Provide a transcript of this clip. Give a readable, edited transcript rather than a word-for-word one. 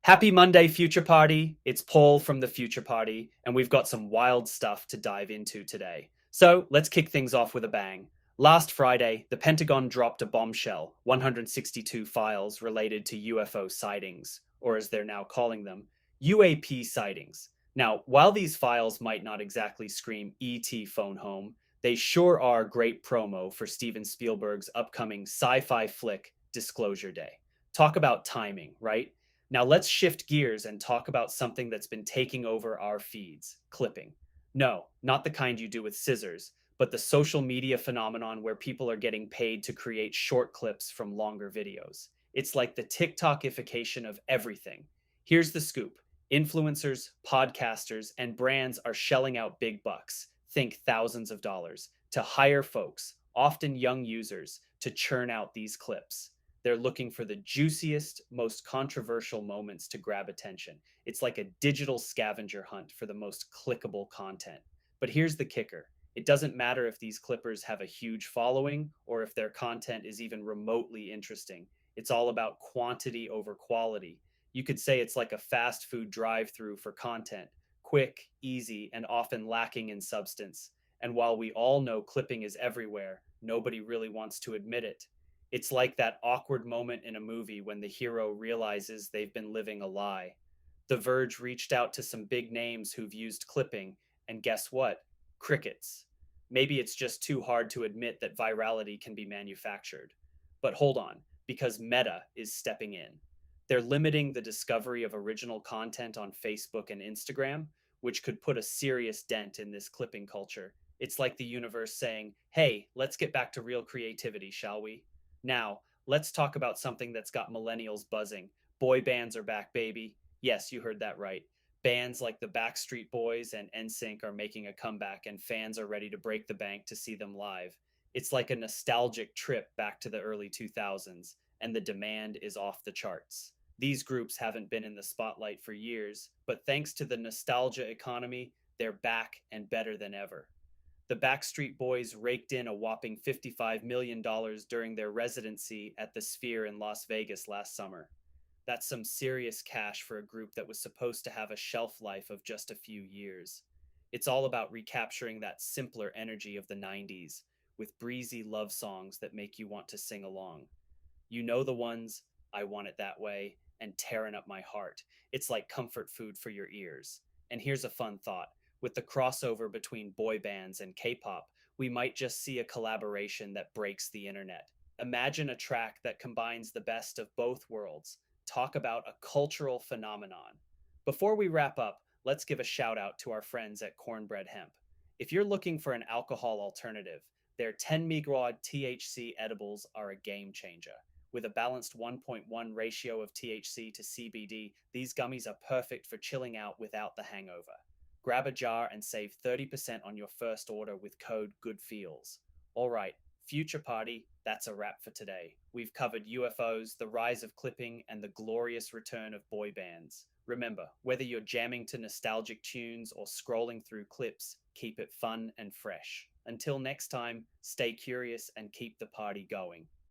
Happy Monday, Future Party. It's Paul from the Future Party, and we've got some wild stuff to dive into today. So let's kick things off with a bang. Last Friday, the Pentagon dropped a bombshell 162 files related to UFO sightings, or as they're now calling them, UAP sightings. Now, while these files might not exactly scream ET phone home, they sure are great promo for Steven Spielberg's upcoming sci fi flick, Disclosure Day. Talk about timing, right? Now let's shift gears and talk about something that's been taking over our feeds, clipping. No, not the kind you do with scissors, but the social media phenomenon where people are getting paid to create short clips from longer videos. It's like the TikTokification of everything. Here's the scoop. Influencers, podcasters, and brands are shelling out big bucks, think thousands of dollars, to hire folks, often young users, to churn out these clips. They're looking for the juiciest, most controversial moments to grab attention. It's like a digital scavenger hunt for the most clickable content. But here's the kicker. It doesn't matter if these clippers have a huge following or if their content is even remotely interesting. It's all about quantity over quality. You could say it's like a fast food drive through for content, quick, easy, and often lacking in substance. And while we all know clipping is everywhere, nobody really wants to admit it. It's like that awkward moment in a movie when the hero realizes they've been living a lie. The Verge reached out to some big names who've used clipping, and guess what? Crickets. Maybe it's just too hard to admit that virality can be manufactured. But hold on, because Meta is stepping in. They're limiting the discovery of original content on Facebook and Instagram, which could put a serious dent in this clipping culture. It's like the universe saying, hey, let's get back to real creativity, shall we? Now, let's talk about something that's got millennials buzzing. Boy bands are back, baby. Yes, you heard that right. Bands like the Backstreet Boys and NSYNC are making a comeback, and fans are ready to break the bank to see them live. It's like a nostalgic trip back to the early 2000s, and the demand is off the charts. These groups haven't been in the spotlight for years, but thanks to the nostalgia economy, they're back and better than ever. The Backstreet Boys raked in a whopping $55 million during their residency at the Sphere in Las Vegas last summer. That's some serious cash for a group that was supposed to have a shelf life of just a few years. It's all about recapturing that simpler energy of the 90s with breezy love songs that make you want to sing along. You know the ones, I Want It That Way, and Tearing Up My Heart. It's like comfort food for your ears. And here's a fun thought. With the crossover between boy bands and K pop, we might just see a collaboration that breaks the internet. Imagine a track that combines the best of both worlds. Talk about a cultural phenomenon. Before we wrap up, let's give a shout out to our friends at Cornbread Hemp. If you're looking for an alcohol alternative, their 10 mg THC edibles are a game changer. With a balanced 1.1 ratio of THC to CBD, these gummies are perfect for chilling out without the hangover. Grab a jar and save 30% on your first order with code GOODFEELS. All right, Future Party, that's a wrap for today. We've covered UFOs, the rise of clipping, and the glorious return of boy bands. Remember, whether you're jamming to nostalgic tunes or scrolling through clips, keep it fun and fresh. Until next time, stay curious and keep the party going.